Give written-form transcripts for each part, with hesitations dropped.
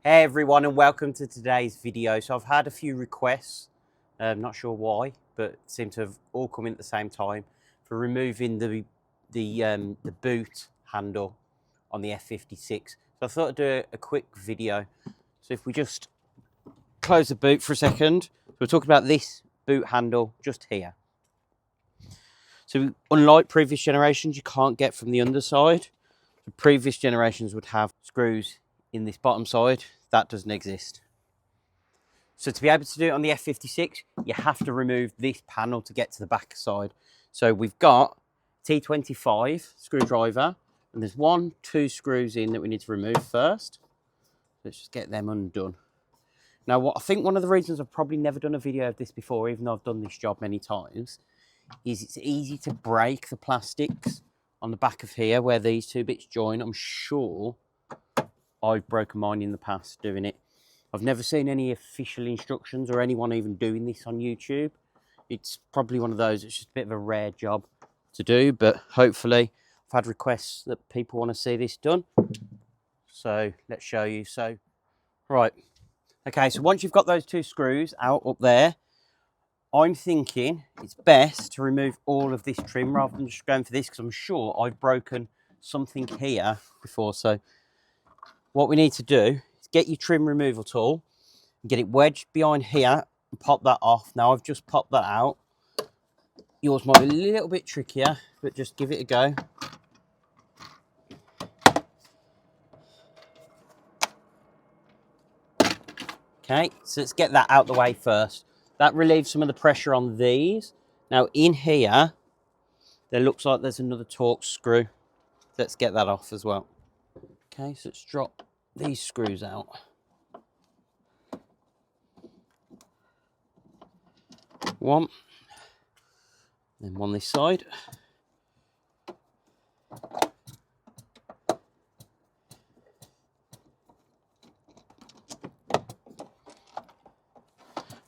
Hey everyone, and welcome to today's video. So I've had a few requests, not sure why, but seem to have all come in at the same time for removing the boot handle on the F56. So I thought I'd do a quick video. So if we just close the boot for a second, so we're talking about this boot handle just here. So unlike previous generations, you can't get from the underside. The previous generations would have screws in this bottom side. That doesn't exist. So to be able to do it on the F56, you have to remove this panel to get to the back side. So we've got T25 screwdriver, and there's 2 screws in that we need to remove first. Let's just get them undone. Now, I think one of the reasons I've probably never done a video of this before, even though I've done this job many times, is it's easy to break the plastics on the back of here where these 2 bits join. I'm sure I've broken mine in the past doing it. I've never seen any official instructions or anyone even doing this on YouTube. It's probably one of those, it's just a bit of a rare job to do, but hopefully I've had requests that people want to see this done. So let's show you. So, right. Okay, so once you've got those 2 screws out up there, I'm thinking it's best to remove all of this trim rather than just going for this, because I'm sure I've broken something here before. So what we need to do is get your trim removal tool, get it wedged behind here and pop that off. Now I've just popped that out. Yours might be a little bit trickier, but just give it a go. Okay, so let's get that out the way first. That relieves some of the pressure on these. Now in here, there looks like there's another Torx screw. Let's get that off as well. Okay, so let's drop these screws out. One, then one this side.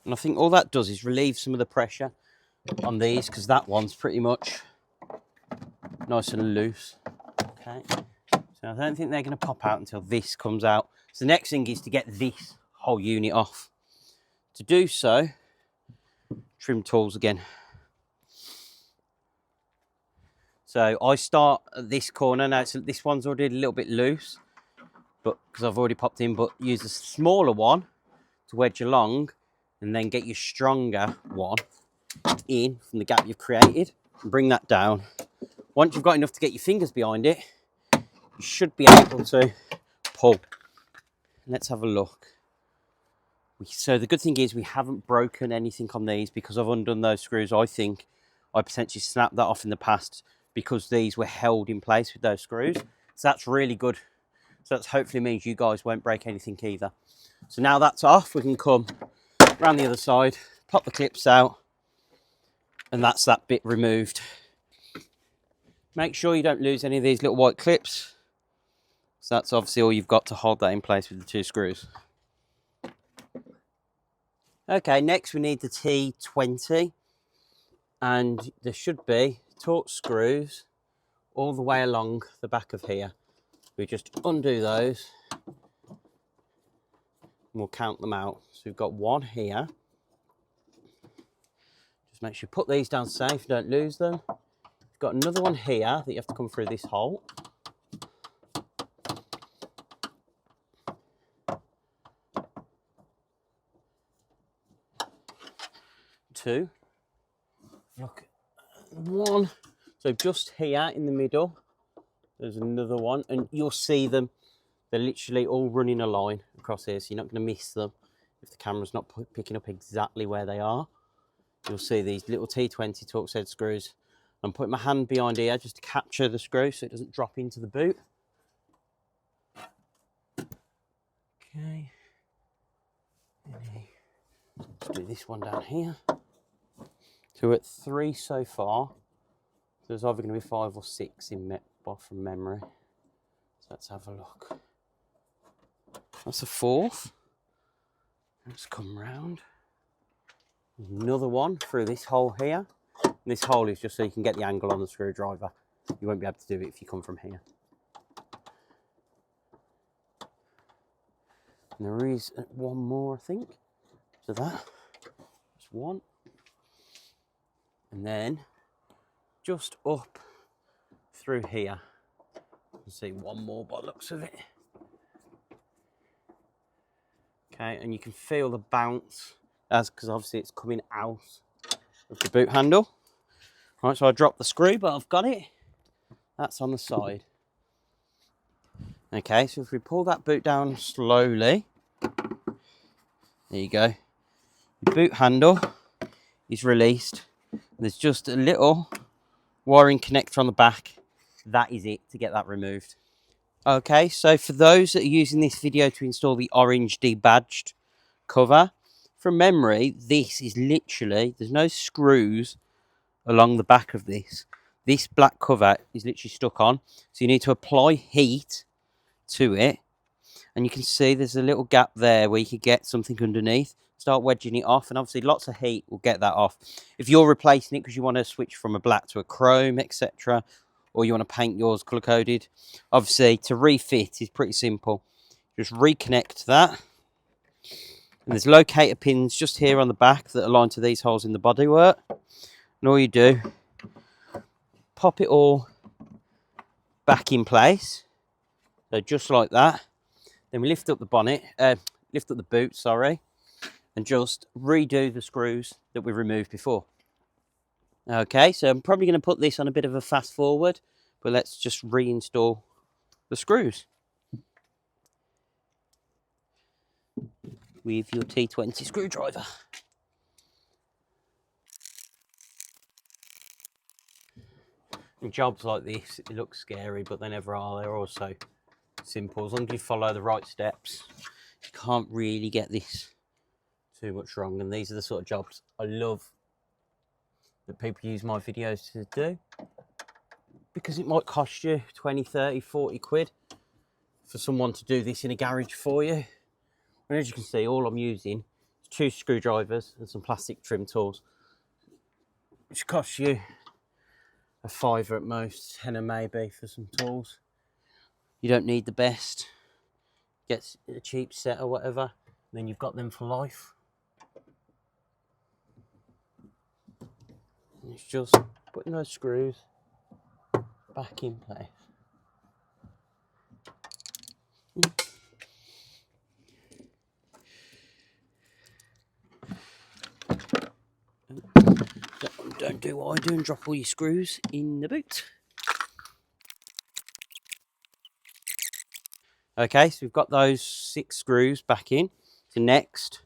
And I think all that does is relieve some of the pressure on these, because that one's pretty much nice and loose. Okay, so I don't think they're going to pop out until this comes out. So the next thing is to get this whole unit off. To do so, trim tools again. So I start at this corner. Now this one's already a little bit loose, but because I've already popped in, but use a smaller one to wedge along, and then get your stronger one in from the gap you've created and bring that down. Once you've got enough to get your fingers behind it, you should be able to pull. Let's have a look. So the good thing is we haven't broken anything on these because I've undone those screws. I think I potentially snapped that off in the past because these were held in place with those screws. So that's really good. So that hopefully means you guys won't break anything either. So now that's off, we can come around the other side, pop the clips out, and that's that bit removed. Make sure you don't lose any of these little white clips. So that's obviously all you've got to hold that in place with the 2 screws. Okay, next we need the T20, and there should be Torx screws all the way along the back of here. We just undo those and we'll count them out. So we've got 1 here. Just make sure you put these down safe, don't lose them. We've got another one here that you have to come through this hole. Two. Look, 1. So just here in the middle, there's another one, and you'll see them. They're literally all running a line across here, so you're not going to miss them if the camera's not picking up exactly where they are. You'll see these little T20 Torx head screws. I'm putting my hand behind here just to capture the screw so it doesn't drop into the boot. Okay. Let's do this one down here. So we're at 3 so far. So there's either going to be 5 or 6 from memory. So let's have a look. That's a 4th. Let's come round. Another one through this hole here. And this hole is just so you can get the angle on the screwdriver. You won't be able to do it if you come from here. And there is one more, I think. So that, just one. And then just up through here. You see one more by the looks of it. Okay, and you can feel the bounce because obviously it's coming out of the boot handle. Right, so I dropped the screw, but I've got it. That's on the side. Okay, so if we pull that boot down slowly, there you go. The boot handle is released. There's just a little wiring connector on the back. That is it to get that removed. Okay, so for those that are using this video to install the orange debadged cover, from memory, this is literally, there's no screws along the back of this. This black cover is literally stuck on. So you need to apply heat to it. And you can see there's a little gap there where you could get something underneath. Start wedging it off, and obviously lots of heat will get that off. If you're replacing it because you want to switch from a black to a chrome, etc., or you want to paint yours colour coded, obviously to refit is pretty simple. Just reconnect that. And there's locator pins just here on the back that align to these holes in the bodywork. And all you do, pop it all back in place. So just like that. Then we lift up the bonnet, lift up the boot, sorry, and just redo the screws that we removed before. Okay, so I'm probably going to put this on a bit of a fast forward, but let's just reinstall the screws with your T20 screwdriver. And jobs like this, it looks scary, but they never are. They're also simple. As long as you follow the right steps, you can't really get this too much wrong. And these are the sort of jobs I love that people use my videos to do, because it might cost you 20, 30, 40 quid for someone to do this in a garage for you. And as you can see, all I'm using is 2 screwdrivers and some plastic trim tools, which costs you a £5 at most, £10 maybe for some tools. You don't need the best. Get a cheap set or whatever, and then you've got them for life. And it's just putting those screws back in place. Don't do what I do and drop all your screws in the boot. Okay, so we've got those 6 screws back in. So next,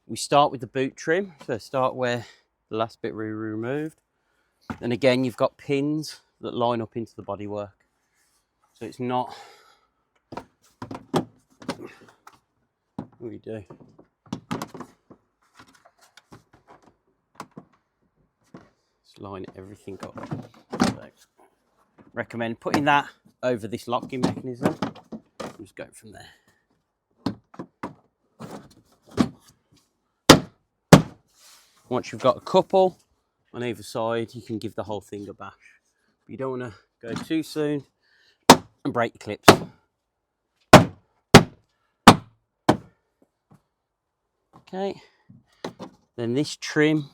we start with the boot trim. So start where the last bit we removed. And again, you've got pins that line up into the bodywork. So it's not... What do we do? Just line everything up. So, recommend putting that over this locking mechanism. Just go from there. Once you've got a couple on either side, you can give the whole thing a bash. But you don't want to go too soon and break your clips. Okay, then this trim,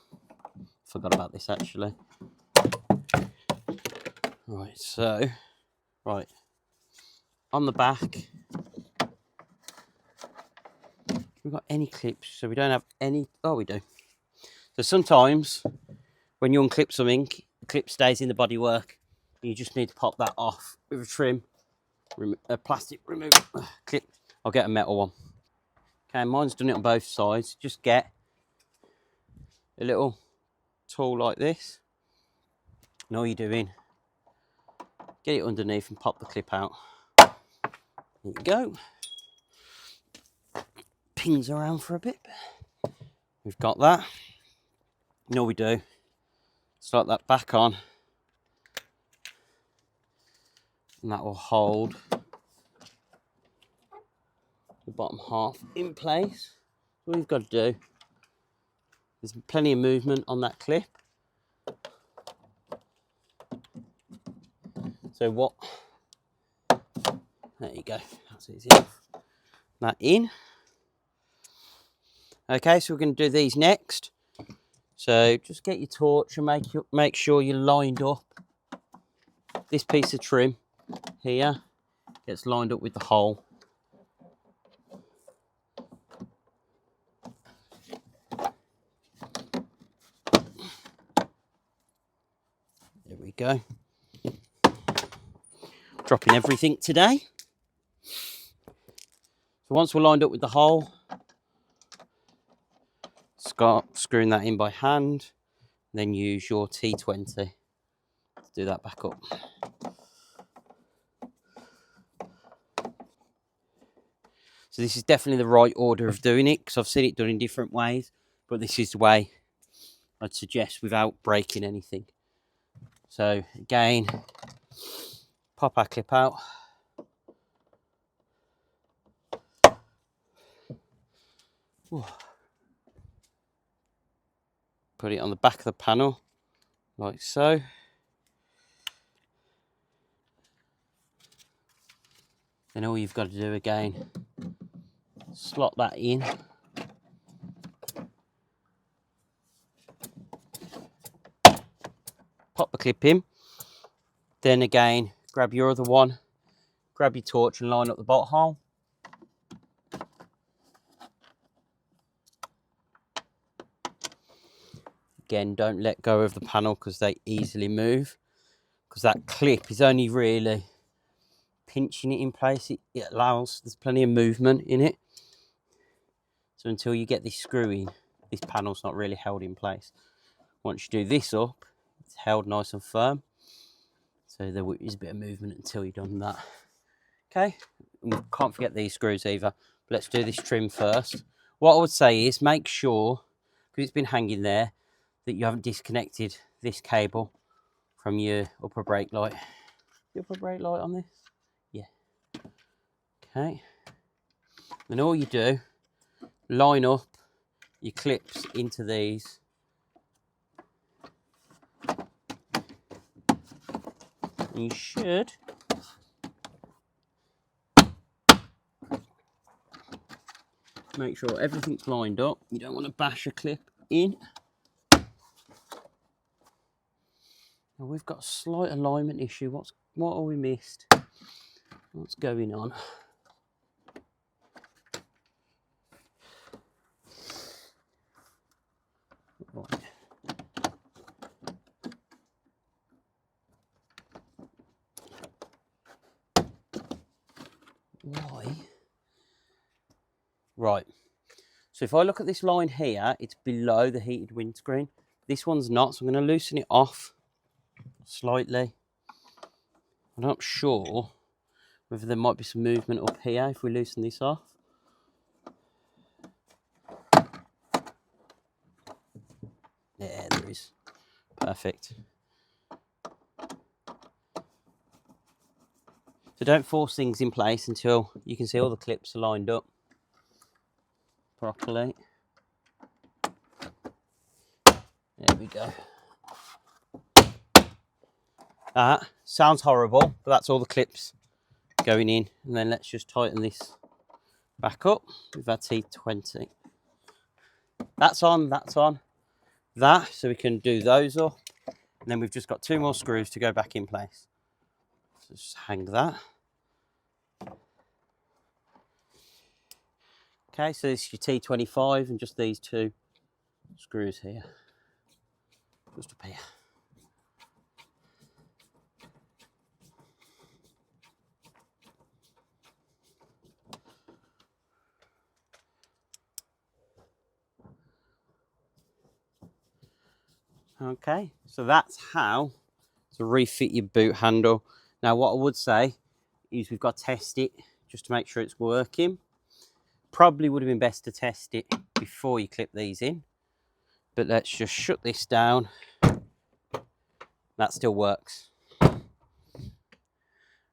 forgot about this actually. Right, so, right, on the back, we've got any clips, so we don't have any, oh we do. So sometimes when you unclip something, the clip stays in the bodywork. You just need to pop that off with a trim, a plastic remover clip. I'll get a metal one. Okay, mine's done it on both sides. Just get a little tool like this. And all you're doing, get it underneath and pop the clip out. There you go. Pins around for a bit. We've got that. And all we do, slot that back on. And that will hold the bottom half in place. All you've got to do, there's plenty of movement on that clip. So what, there you go, that's easy enough. that in. Okay, so we're going to do these next. So just get your torch and make sure you're lined up. This piece of trim here gets lined up with the hole. There we go. Dropping everything today. So once we're lined up with the hole, start screwing that in by hand. Then use your T20 to do that back up. So this is definitely the right order of doing it, because I've seen it done in different ways, but this is the way I'd suggest without breaking anything. So again, pop our clip out. Ooh. Put it on the back of the panel, like so. Then all you've got to do again, slot that in. Pop the clip in. Then again, grab your other one, grab your torch and line up the bolt hole. Again, don't let go of the panel because they easily move, because that clip is only really pinching it in place. It allows, there's plenty of movement in it. So until you get this screw in, this panel's not really held in place. Once you do this up, it's held nice and firm. So there is a bit of movement until you've done that. Okay, and we can't forget these screws either. But let's do this trim first. What I would say is make sure, because it's been hanging there, that you haven't disconnected this cable from your upper brake light. The upper brake light on this? Yeah. Okay. Then all you do, line up your clips into these. And you should make sure everything's lined up. You don't want to bash a clip in. Now we've got a slight alignment issue. What have we missed? What's going on? Right. Why? Right. So if I look at this line here, it's below the heated windscreen. This one's not, so I'm going to loosen it off slightly. I'm not sure whether there might be some movement up here if we loosen this off. Yeah, there is. Perfect. So don't force things in place until you can see all the clips are lined up properly. There we go. That sounds horrible, but that's all the clips going in. And then let's just tighten this back up with our T20. That's on, that's on. That, so we can do those up. And then we've just got 2 more screws to go back in place. So just hang that. Okay, so this is your T25 and just these 2 screws here. Just up here. Okay, so that's how to refit your boot handle. Now what I would say is we've got to test it just to make sure it's working. Probably would have been best to test it before you clip these in. But let's just shut this down. That still works.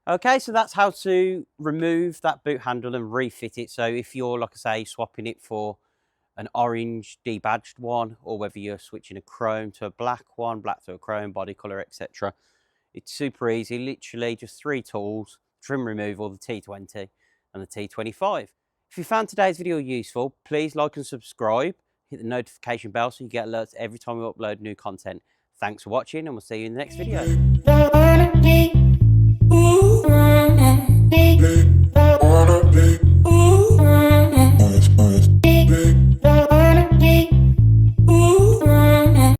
Okay, so that's how to remove that boot handle and refit it. So if you're, like I say, swapping it for an orange debadged one, or whether you're switching a chrome to a black one, black to a chrome, body colour, etc. It's super easy, literally just 3 tools, trim removal, the T20 and the T25. If you found today's video useful, please like and subscribe. Hit the notification bell so you get alerts every time we upload new content. Thanks for watching, and we'll see you in the next video.